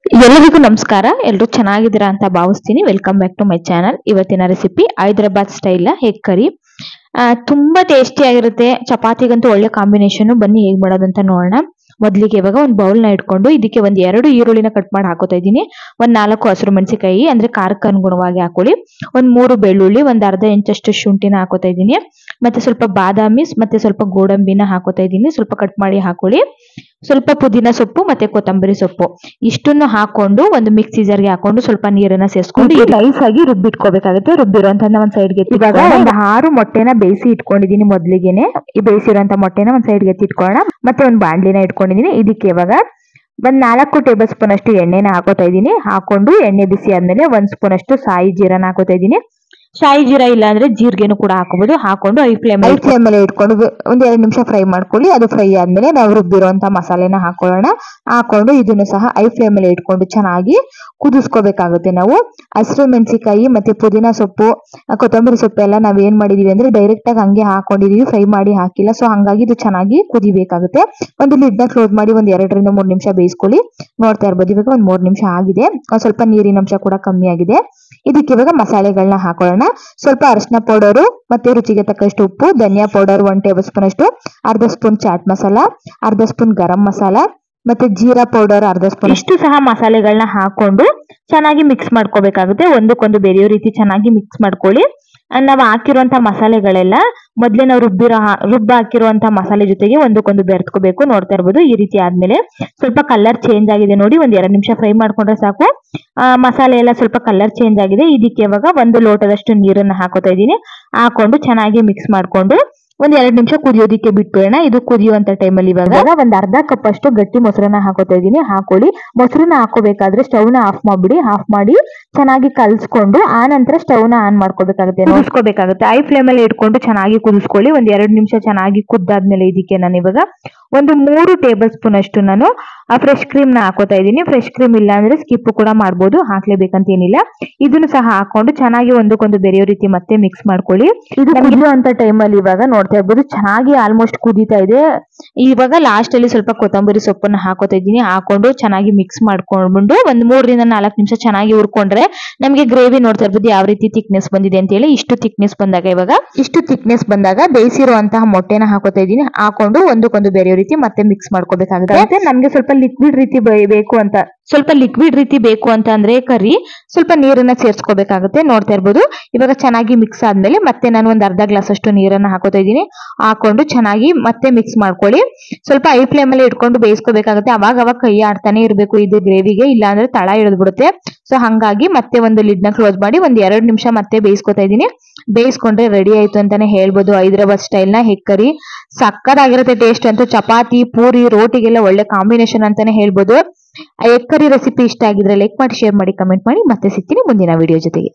ಎಲ್ಲರಿಗೂ ನಮಸ್ಕಾರ. ಎಲ್ಲರೂ ಚೆನ್ನಾಗಿದ್ದೀರಾ ಅಂತ ಭಾವಿಸ್ತೀನಿ. Welcome back to my channel. ಇವತ್ತಿನ recipe Hyderabad style egg curry. ತುಂಬಾ ಟೇಸ್ಟಿ ಆಗಿರುತ್ತೆ. ಚಪಾತಿಗಂತೂ ಒಳ್ಳೆ ಕಾಂಬಿನೇಷನ್. ಬನ್ನಿ ಹೇಗ್ ಮಾಡೋದಂತ ನೋಡೋಣ. ಮೊದಲಿಗೆ ಇವಾಗ ಒಂದು ಬೌಲ್ ನ ಇಟ್ಕೊಂಡು ಇದಕ್ಕೆ ಒಂದು 2 ಈರುಳ್ಳಿನ ಕಟ್ ಮಾಡಿ ಹಾಕೋತಾ ಇದ್ದೀನಿ. ಒಂದು 4 ಹಸಿರು ಮೆಣಸಿನಕಾಯಿ ಅಂದ್ರೆ ಖಾರಕ್ಕೆ ಅನುಗುಣವಾಗಿ ಹಾಕೊಳ್ಳಿ. ಒಂದು 3 ಬೆಳ್ಳುಳ್ಳಿ, ಒಂದು ಅರ್ಧ ಇಂಚಷ್ಟು ಶುಂಠಿನ ಹಾಕೋತಾ ಇದ್ದೀನಿ. ಮತ್ತೆ ಸ್ವಲ್ಪ ಬಾದಾಮಿ ಮತ್ತೆ ಸ್ವಲ್ಪ ಗೋಡಂಬಿನ ಹಾಕೋತಾ ಇದ್ದೀನಿ. ಸ್ವಲ್ಪ ಕಟ್ ಮಾಡಿ ಹಾಕೊಳ್ಳಿ. ಸ್ವಲ್ಪ ಪುದೀನ ಸೊಪ್ಪು ಮತ್ತೆ ಕೊತ್ತಂಬರಿ ಸೊಪ್ಪು ಇಷ್ಟನ್ನು ಹಾಕೊಂಡು ಒಂದು ಮಿಕ್ಸಿ ಜಾರ್ಗೆ ಹಾಕೊಂಡು ಸ್ವಲ್ಪ ನೀರನ್ನ ಸೇರಿಸ್ಕೊಂಡು ನೈಸ್ ಆಗಿ ರುಬ್ಬಿಟ್ಕೋಬೇಕಾಗುತ್ತೆ. ರುಬ್ಬಿರೋಂಥದ್ದನ್ನ ಒಂದ್ ಸೈಡ್ಗೆ ಇವಾಗ ಒಂದು 6 ಮೊಟ್ಟೆನ ಬೇಯಿಸಿ ಇಟ್ಕೊಂಡಿದೀನಿ. ಮೊದ್ಲಿಗೆನೆ ಈ ಬೇಯಿಸಿರೋಂಥ ಮೊಟ್ಟೆನ ಒಂದ್ ಸೈಡ್ಗೆ ಎತ್ತಿಟ್ಕೊಳ್ಳೋಣ. ಮತ್ತೆ ಒಂದು ಬಾಂಡ್ಲಿನ ಇಟ್ಕೊಂಡಿದೀನಿ. ಇದಕ್ಕೆ ಇವಾಗ ಒಂದ್ 4 ಟೇಬಲ್ ಸ್ಪೂನ್ ಅಷ್ಟು ಎಣ್ಣೆನ ಹಾಕೋತಾ ಇದ್ದೀನಿ. ಹಾಕೊಂಡು ಎಣ್ಣೆ ಬಿಸಿ ಆದ್ಮೇಲೆ 1 ಸ್ಪೂನ್ ಅಷ್ಟು ಸಾಯಿ ಜೀರನ ಹಾಕೋತಾ ಇದ್ದೀನಿ. ಶಾಯಿ ಜೀರಾ ಇಲ್ಲ ಅಂದ್ರೆ ಜೀರಿಗೆನು ಕೂಡ ಹಾಕೋಬಹುದು. ಹಾಕೊಂಡು ಐ ಫ್ಲೇಮ್ ಮೇಲೆ ಇಟ್ಕೊಂಡು ಒಂದ್ 2 ನಿಮಿಷ ಫ್ರೈ ಮಾಡ್ಕೊಳ್ಳಿ. ಅದು ಫ್ರೈ ಆದ್ಮೇಲೆ ನಾವು ರುಬ್ಬಿರುವಂತ ಮಸಾಲೆನ ಹಾಕೊಳ್ಳೋಣ. ಹಾಕೊಂಡು ಇದನ್ನು ಸಹ ಐ ಫ್ಲೇಮ್ ಮೇಲೆ ಇಟ್ಕೊಂಡು ಚೆನ್ನಾಗಿ ಕುದಿಸ್ಕೋಬೇಕಾಗುತ್ತೆ. ನಾವು ಹಸಿರು ಮೆಣಸಿನಕಾಯಿ ಮತ್ತೆ ಪುದೀನ ಸೊಪ್ಪು, ಕೊತ್ತಂಬರಿ ಸೊಪ್ಪು ಎಲ್ಲ ನಾವ್ ಏನ್ ಮಾಡಿದೀವಿ ಅಂದ್ರೆ ಡೈರೆಕ್ಟ್ ಆಗಿ ಹಂಗೆ ಹಾಕೊಂಡಿದೀವಿ, ಫ್ರೈ ಮಾಡಿ ಹಾಕಿಲ್ಲ. ಸೊ ಹಂಗಾಗಿ ಇದು ಚೆನ್ನಾಗಿ ಕುದಿಬೇಕಾಗುತ್ತೆ. ಒಂದು ಲಿಡ್ ನ ಕ್ಲೋಸ್ ಮಾಡಿ ಒಂದ್ 2 ರಿಂದ 3 ನಿಮಿಷ ಬೇಯಿಸ್ಕೊಳ್ಳಿ. ನೋಡ್ತಾ ಇರ್ಬೋದು ಇವಾಗ ಒಂದ್ 3 ನಿಮಿಷ ಆಗಿದೆ. ಸ್ವಲ್ಪ ನೀರಿನ ಅಂಶ ಕೂಡ ಕಮ್ಮಿ ಆಗಿದೆ. ಇದಕ್ಕೆ ಇವಾಗ ಮಸಾಲೆಗಳನ್ನ ಹಾಕೊಳ್ಳೋಣ. ಸ್ವಲ್ಪ ಅರಿಶಿನ ಪೌಡರು ಮತ್ತೆ ರುಚಿಗೆ ತಕ್ಕಷ್ಟು ಉಪ್ಪು, ಧನಿಯಾ ಪೌಡರ್ 1 ಟೇಬಲ್ ಸ್ಪೂನ್ ಅಷ್ಟು, ಅರ್ಧ ಸ್ಪೂನ್ ಚಾಟ್ ಮಸಾಲ, ಅರ್ಧ ಸ್ಪೂನ್ ಗರಂ ಮಸಾಲ ಮತ್ತೆ ಜೀರಾ ಪೌಡರ್ ಅರ್ಧ ಸ್ಪೂನ್ ಇಷ್ಟು ಸಹ ಮಸಾಲೆಗಳನ್ನ ಹಾಕೊಂಡು ಚೆನ್ನಾಗಿ ಮಿಕ್ಸ್ ಮಾಡ್ಕೋಬೇಕಾಗುತ್ತೆ. ಒಂದಕ್ಕೊಂದು ಬೇರೆಯೋ ರೀತಿ ಚೆನ್ನಾಗಿ ಮಿಕ್ಸ್ ಮಾಡ್ಕೊಳ್ಳಿ. ನಾವು ಹಾಕಿರುವಂತ ಮಸಾಲೆಗಳೆಲ್ಲ ಮೊದ್ಲೇ ನಾವು ರುಬ್ಬ ಹಾಕಿರುವಂತ ಮಸಾಲೆ ಜೊತೆಗೆ ಒಂದಕ್ಕೊಂದು ಬೆರೆತ್ಕೋಬೇಕು. ನೋಡ್ತಾ ಇರ್ಬೋದು ಈ ರೀತಿ ಆದ್ಮೇಲೆ ಸ್ವಲ್ಪ ಕಲರ್ ಚೇಂಜ್ ಆಗಿದೆ ನೋಡಿ. ಒಂದ್ 2 ನಿಮಿಷ ಫ್ರೈ ಮಾಡ್ಕೊಂಡ್ರೆ ಸಾಕು. ಮಸಾಲೆ ಎಲ್ಲ ಸ್ವಲ್ಪ ಕಲರ್ ಚೇಂಜ್ ಆಗಿದೆ. ಇದಕ್ಕೆ ಇವಾಗ 1 ಲೋಟದಷ್ಟು ನೀರನ್ನ ಹಾಕೋತಾ ಇದ್ದೀನಿ. ಹಾಕೊಂಡು ಚೆನ್ನಾಗಿ ಮಿಕ್ಸ್ ಮಾಡ್ಕೊಂಡು ಒಂದ್ 2 ನಿಮಿಷ ಕುದಿಯೋದಿಕ್ಕೆ ಬಿಟ್ಬಿಡೋಣ. ಇದು ಕುದಿಯುವಂತ ಟೈಮಲ್ಲಿ ಇವಾಗ ಒಂದ್ ಅರ್ಧ ಕಪ್ ಅಷ್ಟು ಗಟ್ಟಿ ಮೊಸರನ್ನ ಹಾಕೋತಾ ಇದ್ದೀನಿ. ಹಾಕೊಳ್ಳಿ. ಮೊಸರನ್ನ ಹಾಕೋಬೇಕಾದ್ರೆ ಸ್ಟವ್ ನ ಆಫ್ ಮಾಡ್ಬಿಡಿ. ಆಫ್ ಮಾಡಿ ಚೆನ್ನಾಗಿ ಕಲ್ಸ್ಕೊಂಡು ಆ ನಂತರ ಸ್ಟವ್ ನ ಆನ್ ಮಾಡ್ಕೋಬೇಕಾಗುತ್ತೆ, ಕುದಿಸ್ಕೋಬೇಕಾಗುತ್ತೆ. ಐ ಫ್ಲೇಮ್ ಅಲ್ಲಿ ಇಟ್ಕೊಂಡು ಚೆನ್ನಾಗಿ ಕುದಿಸ್ಕೊಳ್ಳಿ. ಒಂದ್ 2 ನಿಮಿಷ ಚೆನ್ನಾಗಿ ಕುದ್ದಾದ್ಮೇಲೆ ಇದಕ್ಕೆ ನಾನು ಇವಾಗ ಒಂದು 3 ಟೇಬಲ್ ಸ್ಪೂನ್ ಅಷ್ಟು ನಾನು ಫ್ರೆಶ್ ಕ್ರೀಮ್ ನ ಹಾಕೋತಾ ಇದ್ದೀನಿ. ಫ್ರೆಶ್ ಕ್ರೀಮ್ ಇಲ್ಲ ಅಂದ್ರೆ ಸ್ಕಿಪ್ ಕೂಡ ಮಾಡ್ಬೋದು, ಹಾಕ್ಲೇಬೇಕಂತ ಏನಿಲ್ಲ. ಇದನ್ನು ಸಹ ಹಾಕೊಂಡು ಚೆನ್ನಾಗಿ ಒಂದಕ್ಕೊಂದು ಬೆರೆಯೋ ರೀತಿ ಮತ್ತೆ ಮಿಕ್ಸ್ ಮಾಡ್ಕೊಳ್ಳಿ. ಇದು ಕುದಿಯುವಂತ ಟೈಮಲ್ಲಿ ಇವಾಗ ನೋಡ್ತಾ ಇರ್ಬೋದು ಚೆನ್ನಾಗಿ ಆಲ್ಮೋಸ್ಟ್ ಕುದೀತಾ ಇದೆ. ಇವಾಗ ಲಾಸ್ಟ್ ಅಲ್ಲಿ ಸ್ವಲ್ಪ ಕೊತ್ತಂಬರಿ ಸೊಪ್ಪನ್ನ ಹಾಕೋತಾ ಇದ್ದೀನಿ. ಹಾಕೊಂಡು ಚೆನ್ನಾಗಿ ಮಿಕ್ಸ್ ಮಾಡ್ಕೊಂಡು ಒಂದ್ 3 ರಿಂದ 4 ನಿಮಿಷ ಚೆನ್ನಾಗಿ ಹುರ್ಕೊಂಡ್ರೆ ನಮಗೆ ಗ್ರೇವಿ ನೋಡ್ತಾ ಇರ್ಬೋದು ಯಾವ ರೀತಿ ಥಿಕ್ನೆಸ್ ಬಂದಿದೆ ಅಂತ ಹೇಳಿ. ಇಷ್ಟು ಥಿಕ್ನೆಸ್ ಬಂದಾಗ ಬೇಯಿಸಿರುವಂತಹ ಮೊಟ್ಟೆನ ಹಾಕೋತಾ ಇದ್ದೀನಿ. ಹಾಕೊಂಡು ಒಂದಕ್ಕೊಂದು ಬೇರೆಯೋ ರೀತಿ ಮತ್ತೆ ಮಿಕ್ಸ್ ಮಾಡ್ಕೋಬೇಕಾಗುತ್ತೆ. ನಮ್ಗೆ ಸ್ವಲ್ಪ ಲಿಕ್ವಿಡ್ ರೀತಿ ಬೇಕು ಅಂತ ಅಂದ್ರೆ ಕರಿ ಸ್ವಲ್ಪ ನೀರನ್ನ ಸೇರ್ಸ್ಕೋಬೇಕಾಗುತ್ತೆ. ನೋಡ್ತಾ ಇರ್ಬೋದು ಇವಾಗ ಚೆನ್ನಾಗಿ ಮಿಕ್ಸ್ ಆದ್ಮೇಲೆ ಮತ್ತೆ ನಾನು ಒಂದ್ ಅರ್ಧ ಗ್ಲಾಸ್ ಅಷ್ಟು ನೀರನ್ನ ಹಾಕೋತಾ ಇದ್ದೀನಿ. ಹಾಕೊಂಡು ಚೆನ್ನಾಗಿ ಮತ್ತೆ ಮಿಕ್ಸ್ ಮಾಡ್ಕೊಳ್ಳಿ. ಸ್ವಲ್ಪ ಐ ಫ್ಲೇಮ್ ಅಲ್ಲಿ ಇಟ್ಕೊಂಡು ಬೇಯಿಸ್ಕೋಬೇಕಾಗುತ್ತೆ. ಅವಾಗ ಕೈ ಆಡ್ತಾನೆ ಇರಬೇಕು ಇದು ಗ್ರೇವಿಗೆ, ಇಲ್ಲ ಅಂದ್ರೆ ತಳ ಹಿಡಿದ್ಬಿಡುತ್ತೆ. ಸೊ ಹಂಗಾಗಿ ಮತ್ತೆ ಒಂದು ಲಿಡ್ ನ ಕ್ಲೋಸ್ ಮಾಡಿ ಒಂದ್ 2 ನಿಮಿಷ ಮತ್ತೆ ಬೇಯಿಸ್ಕೊತಾ ಇದ್ದೀನಿ. ಬೇಯಿಸ್ಕೊಂಡ್ರೆ ರೆಡಿ ಆಯ್ತು ಅಂತಾನೆ ಹೇಳ್ಬೋದು. ಹೈದರಾಬಾದ್ ಸ್ಟೈಲ್ ನ ಎಗ್ ಕರಿ ಸಕ್ಕತ್ತಾಗಿರುತ್ತೆ. ಟೇಸ್ಟ್ ಅಂತೂ ಚಪಾತಿ ಪೂರಿ ರೋಟಿಗೆಲ್ಲ ಒಳ್ಳೆ ಕಾಂಬಿನೇಷನ್ ಅಂತಾನೆ ಹೇಳ್ಬೋದು. ಎಗ್ ಕರಿ ರೆಸಿಪಿ ಇಷ್ಟ ಆಗಿದ್ರೆ ಲೈಕ್ ಮಾಡಿ, ಶೇರ್ ಮಾಡಿ, ಕಮೆಂಟ್ ಮಾಡಿ. ಮತ್ತೆ ಸಿಗ್ತೀನಿ ಮುಂದಿನ ವಿಡಿಯೋ ಜೊತೆಗೆ.